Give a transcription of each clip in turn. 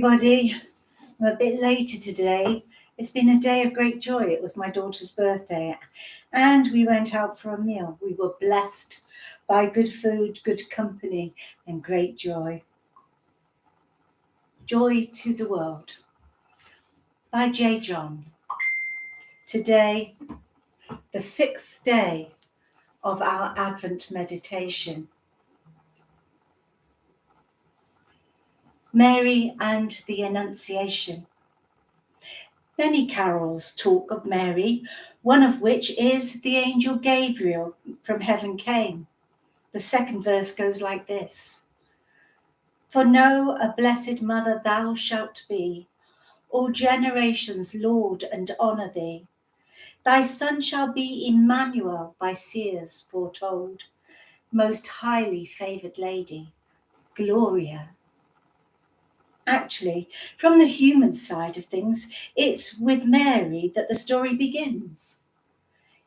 everybody. I'm a bit later today. It's been a day of great joy. It was my daughter's birthday and we went out for a meal. We were blessed by good food, good company, and great joy. Joy to the World by Joohn. Today, the 6th day of our Advent meditation. Mary and the Annunciation. Many carols talk of Mary, one of which is the angel Gabriel from heaven came. The second verse goes like this. For know, a blessed mother thou shalt be, all generations laud and honour thee. Thy son shall be Emmanuel, by seers foretold, most highly favoured lady, Gloria. Actually, from the human side of things, it's with Mary that the story begins.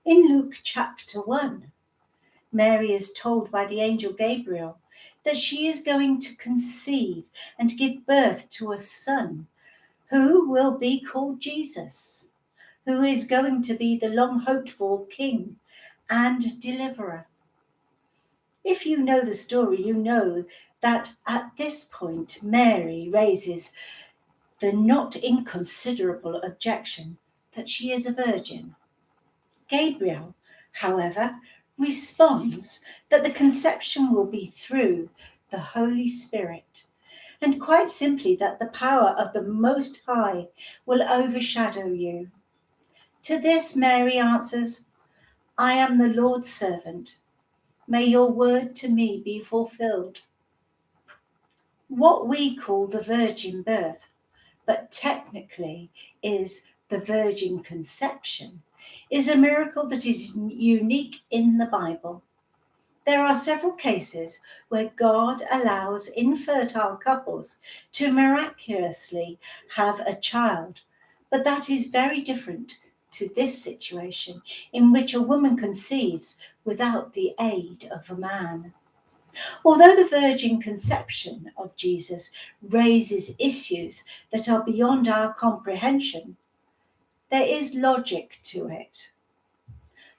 In Luke chapter 1, Mary is told by the angel Gabriel that she is going to conceive and give birth to a son who will be called Jesus, who is going to be the long-hoped-for king and deliverer. If you know the story, you know that at this point, Mary raises the not inconsiderable objection that she is a virgin. Gabriel, however, responds that the conception will be through the Holy Spirit, and quite simply that the power of the Most High will overshadow you. To this, Mary answers, I am the Lord's servant. May your word to me be fulfilled. What we call the virgin birth, but technically is the virgin conception, is a miracle that is unique in the Bible. There are several cases where God allows infertile couples to miraculously have a child, but that is very different to this situation in which a woman conceives without the aid of a man. Although the virgin conception of Jesus raises issues that are beyond our comprehension, there is logic to it.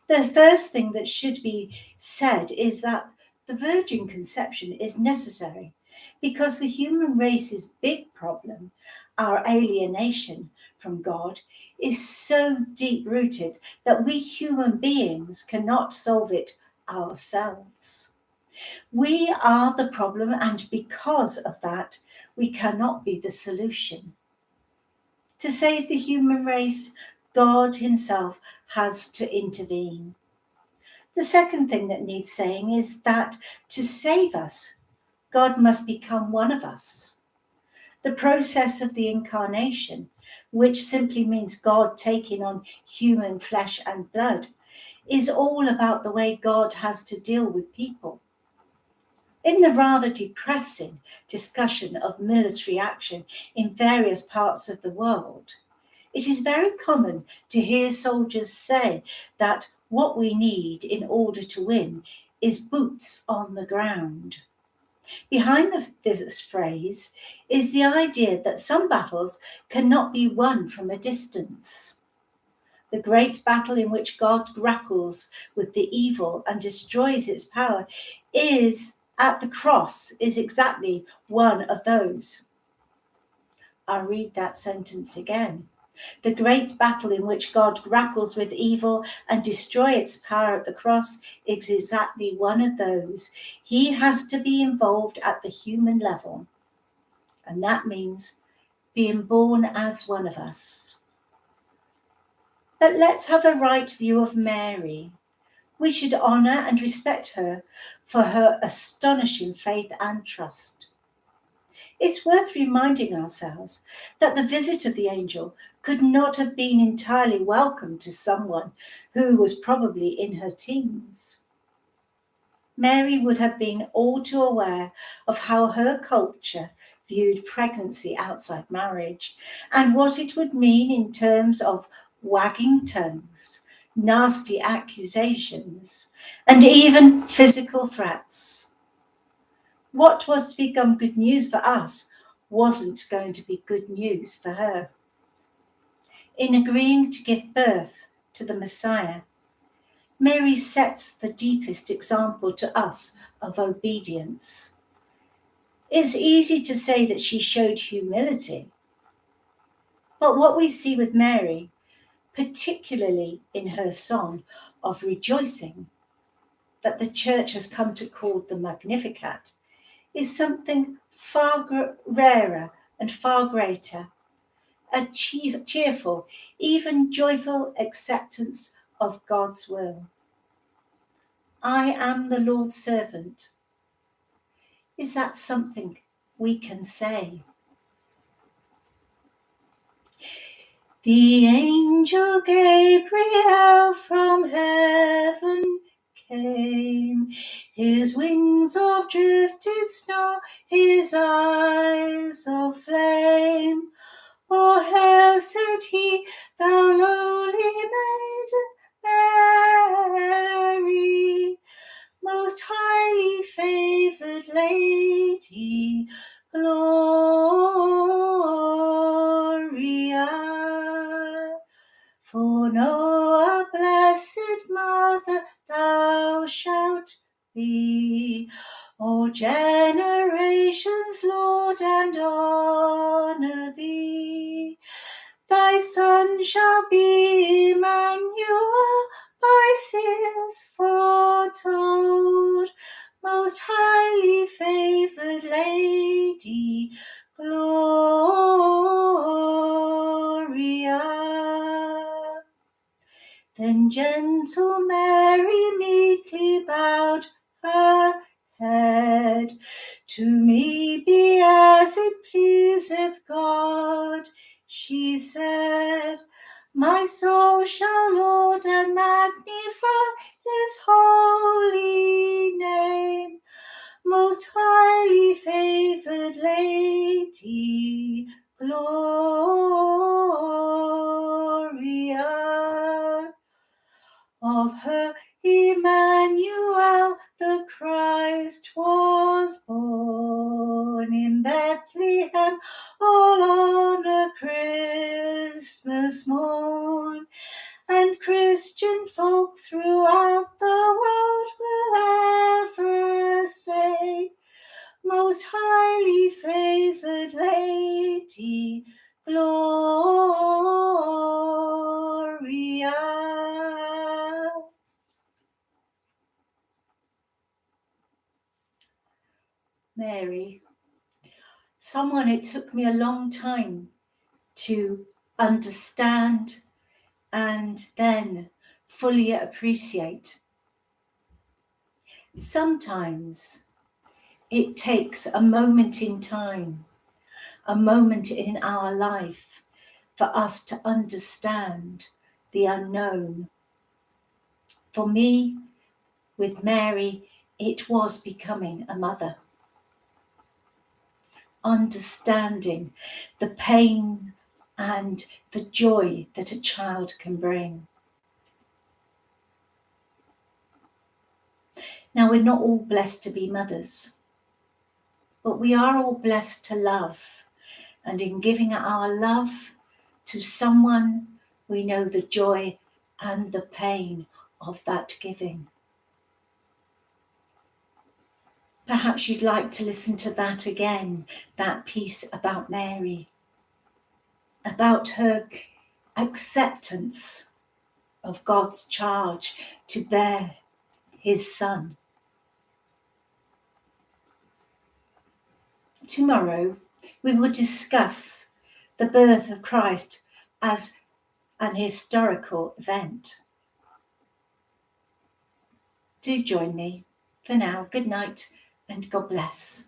The first thing that should be said is that the virgin conception is necessary because the human race's big problem, our alienation from God, is so deep-rooted that we human beings cannot solve it ourselves. We are the problem, and because of that, we cannot be the solution. To save the human race, God himself has to intervene. The second thing that needs saying is that to save us, God must become one of us. The process of the incarnation, which simply means God taking on human flesh and blood, is all about the way God has to deal with people. In the rather depressing discussion of military action in various parts of the world, it is very common to hear soldiers say that what we need in order to win is boots on the ground. Behind this phrase is the idea that some battles cannot be won from a distance. The great battle in which God grapples with the evil and destroys its power is at the cross is exactly one of those. I'll read that sentence again. The great battle in which God grapples with evil and destroys its power at the cross is exactly one of those. He has to be involved at the human level, and that means being born as one of us. But let's have a right view of Mary. We should honour and respect her for her astonishing faith and trust. It's worth reminding ourselves that the visit of the angel could not have been entirely welcome to someone who was probably in her teens. Mary would have been all too aware of how her culture viewed pregnancy outside marriage and what it would mean in terms of wagging tongues, nasty accusations, and even physical threats. What was to become good news for us wasn't going to be good news for her. In agreeing to give birth to the Messiah, Mary sets the deepest example to us of obedience. It's easy to say that she showed humility, but what we see with Mary, particularly in her song of rejoicing that the church has come to call the Magnificat, is something far rarer and far greater, a cheerful, even joyful acceptance of God's will. I am the Lord's servant. Is that something we can say? The angel Gabriel from heaven came, his wings of drifted snow, his eyes of flame. Oh, hail, said he, thou lowly maiden Mary, most highly favoured lady, Gloria. For know a blessed mother thou shalt be, all generations laud and honour thee. Thy son shall be Emmanuel, by seers foretold, most highly favoured lady, Gloria. Then gentle Mary meekly bowed her head. To me be as it pleaseth God, she said. My soul shall laud and magnify his holy name. Most highly favoured lady, Gloria. Of her Emmanuel the Christ was born in Bethlehem, all on a Christmas morn. And Christian folk throughout the world will ever say, most highly favoured lady, Gloria. Mary, someone it took me a long time to understand and then fully appreciate. Sometimes it takes a moment in time, a moment in our life for us to understand the unknown. For me, with Mary, it was becoming a mother. Understanding the pain and the joy that a child can bring. Now, we're not all blessed to be mothers, but we are all blessed to love. And in giving our love to someone, we know the joy and the pain of that giving. Perhaps you'd like to listen to that again, that piece about Mary, about her acceptance of God's charge to bear his son. Tomorrow, we will discuss the birth of Christ as an historical event. Do join me. For now, good night and God bless.